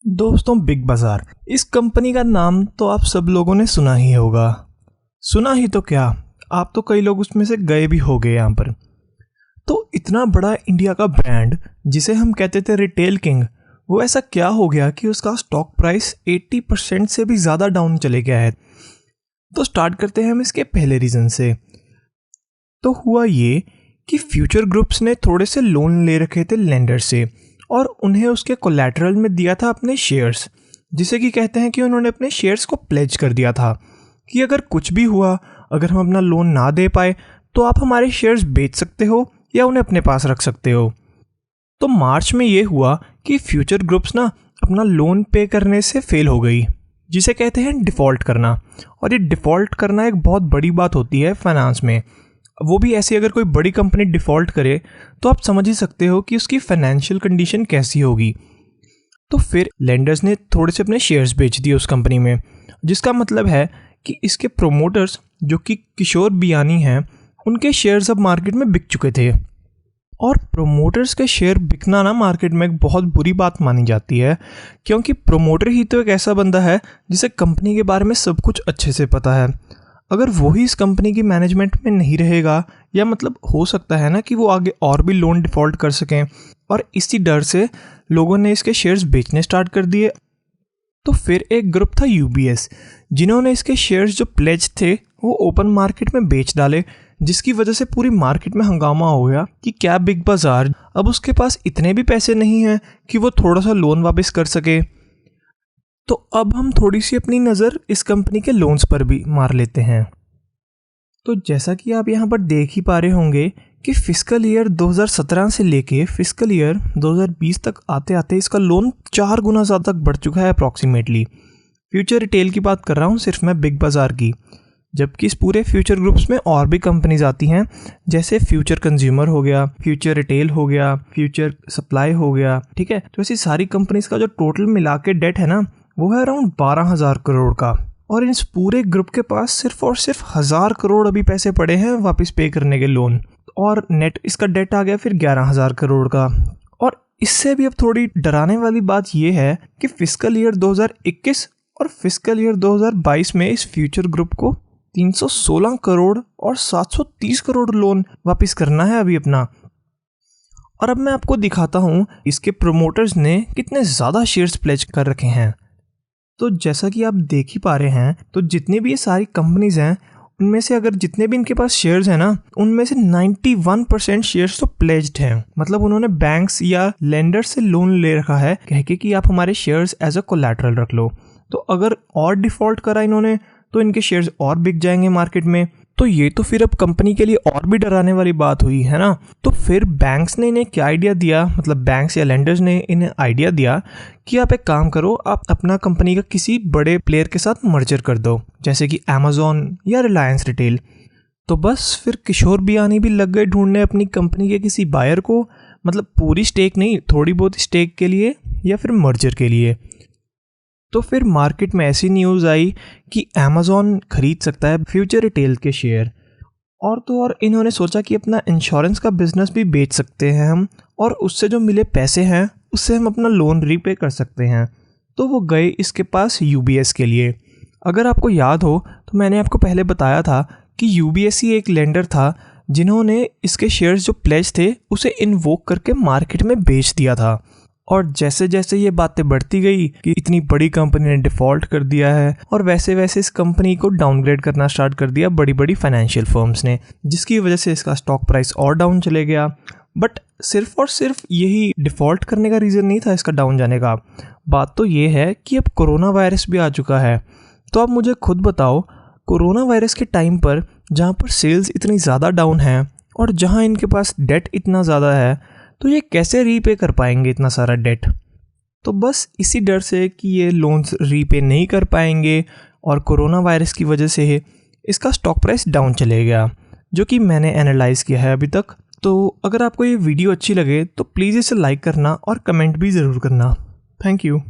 दोस्तों, बिग बाजार इस कंपनी का नाम तो आप सब लोगों ने सुना ही होगा। सुना ही तो क्या, आप तो कई लोग उसमें से गए भी हो गए यहाँ पर। तो इतना बड़ा इंडिया का ब्रांड जिसे हम कहते थे रिटेल किंग, वो ऐसा क्या हो गया कि उसका स्टॉक प्राइस 80% से भी ज़्यादा डाउन चले गया है। तो स्टार्ट करते हैं हम इसके पहले रीज़न से। तो हुआ ये कि फ्यूचर ग्रुप्स ने थोड़े से लोन ले रखे थे लेंडर से और उन्हें उसके कोलैटरल में दिया था अपने शेयर्स, जिसे कि कहते हैं कि उन्होंने अपने शेयर्स को प्लेज कर दिया था कि अगर कुछ भी हुआ, अगर हम अपना लोन ना दे पाए तो आप हमारे शेयर्स बेच सकते हो या उन्हें अपने पास रख सकते हो। तो मार्च में ये हुआ कि फ्यूचर ग्रुप्स ना अपना लोन पे करने से फेल हो गई, जिसे कहते हैं डिफ़ॉल्ट करना। और ये डिफ़ॉल्ट करना एक बहुत बड़ी बात होती है फाइनेंस में। वो भी ऐसी, अगर कोई बड़ी कंपनी डिफ़ॉल्ट करे तो आप समझ ही सकते हो कि उसकी फाइनेंशियल कंडीशन कैसी होगी। तो फिर लेंडर्स ने थोड़े से अपने शेयर्स बेच दिए उस कंपनी में, जिसका मतलब है कि इसके प्रोमोटर्स जो कि किशोर बियानी हैं, उनके शेयर्स अब मार्केट में बिक चुके थे। और प्रोमोटर्स के शेयर बिकना ना मार्केट में एक बहुत बुरी बात मानी जाती है, क्योंकि प्रोमोटर ही तो एक ऐसा बंदा है जिसे कंपनी के बारे में सब कुछ अच्छे से पता है। अगर वो ही इस कंपनी की मैनेजमेंट में नहीं रहेगा, या मतलब हो सकता है ना कि वो आगे और भी लोन डिफ़ॉल्ट कर सकें, और इसी डर से लोगों ने इसके शेयर्स बेचने स्टार्ट कर दिए। तो फिर एक ग्रुप था यूबीएस, जिन्होंने इसके शेयर्स जो प्लेज थे वो ओपन मार्केट में बेच डाले, जिसकी वजह से पूरी मार्केट में हंगामा हो गया कि क्या बिग बाजार अब उसके पास इतने भी पैसे नहीं हैं कि वो थोड़ा सा लोन वापस कर सके। तो अब हम थोड़ी सी अपनी नज़र इस कंपनी के लोन्स पर भी मार लेते हैं। तो जैसा कि आप यहाँ पर देख ही पा रहे होंगे कि फिस्कल ईयर 2017 से लेके फिस्कल ईयर 2020 तक आते आते इसका लोन 4 गुना ज़्यादा बढ़ चुका है अप्रॉक्सीमेटली। फ्यूचर रिटेल की बात कर रहा हूँ, सिर्फ मैं बिग बाज़ार की। जबकि इस पूरे फ्यूचर ग्रुप्स में और भी कंपनीज आती हैं, जैसे फ्यूचर कंज्यूमर हो गया, फ्यूचर रिटेल हो गया, फ्यूचर सप्लाई हो गया। ठीक है, तो ऐसी सारी कंपनीज का जो टोटल मिला के डेट है ना, वो है अराउंड 12,000 करोड़ का। और इस पूरे ग्रुप के पास सिर्फ और सिर्फ 1,000 करोड़ अभी पैसे पड़े हैं वापस पे करने के लोन, और नेट इसका डेट आ गया फिर 11,000 करोड़ का। और इससे भी अब थोड़ी डराने वाली बात यह है कि फिस्कल ईयर 2021 और फिस्कल ईयर 2022 में इस फ्यूचर ग्रुप को 316 करोड़ और 730 करोड़ लोन वापस करना है अभी अपना। और अब मैं आपको दिखाता हूँ इसके प्रोमोटर्स ने कितने ज़्यादा शेयर्स प्लेज कर रखे हैं। तो जैसा कि आप देख ही पा रहे हैं, तो जितनी भी ये सारी कंपनीज हैं, उनमें से अगर जितने भी इनके पास शेयर्स हैं ना, उनमें से 91% शेयर्स तो प्लेज्ड हैं। मतलब उन्होंने बैंक्स या लेंडर से लोन ले रखा है, कह के कि आप हमारे शेयर्स एज अ कोलैटरल रख लो। तो अगर और डिफ़ॉल्ट करा इन्होंने तो इनके शेयर्स और बिक जाएंगे मार्केट में। तो ये तो फिर अब कंपनी के लिए और भी डराने वाली बात हुई है ना। तो फिर बैंक्स ने इन्हें क्या आइडिया दिया, मतलब बैंक्स या लेंडर्स ने इन्हें आइडिया दिया कि आप एक काम करो, आप अपना कंपनी का किसी बड़े प्लेयर के साथ मर्जर कर दो, जैसे कि अमेज़ॉन या रिलायंस रिटेल। तो बस फिर किशोर बियानी भी लग गए ढूंढने अपनी कंपनी के किसी बायर को, मतलब पूरी स्टेक नहीं, थोड़ी बहुत स्टेक के लिए या फिर मर्जर के लिए। तो फिर मार्केट में ऐसी न्यूज़ आई कि अमेज़ॉन खरीद सकता है फ्यूचर रिटेल के शेयर। और तो और इन्होंने सोचा कि अपना इंश्योरेंस का बिजनेस भी बेच सकते हैं हम, और उससे जो मिले पैसे हैं उससे हम अपना लोन रीपे कर सकते हैं। तो वो गए इसके पास यूबीएस के लिए। अगर आपको याद हो तो मैंने आपको पहले बताया था कि यूबीएस ही एक लेंडर था जिन्होंने इसके शेयर्स जो प्लेज थे उसे इन्वोक करके मार्केट में बेच दिया था। और जैसे जैसे ये बातें बढ़ती गई कि इतनी बड़ी कंपनी ने डिफ़ॉल्ट कर दिया है, और वैसे वैसे इस कंपनी को डाउनग्रेड करना स्टार्ट कर दिया बड़ी बड़ी फाइनेंशियल फर्म्स ने, जिसकी वजह से इसका स्टॉक प्राइस और डाउन चले गया। बट सिर्फ और सिर्फ यही डिफ़ॉल्ट करने का रीज़न नहीं था इसका डाउन जाने का। बात तो ये है कि अब कोरोना वायरस भी आ चुका है। तो अब मुझे खुद बताओ, कोरोना वायरस के टाइम पर जहाँ पर सेल्स इतनी ज़्यादा डाउन हैं और जहाँ इनके पास डेट इतना ज़्यादा है, तो ये कैसे रीपे कर पाएंगे इतना सारा डेट। तो बस इसी डर से कि ये लोन्स रीपे नहीं कर पाएंगे और कोरोना वायरस की वजह से इसका स्टॉक प्राइस डाउन चले गया, जो कि मैंने एनालाइज़ किया है अभी तक। तो अगर आपको ये वीडियो अच्छी लगे तो प्लीज़ इसे लाइक करना और कमेंट भी ज़रूर करना। Thank you.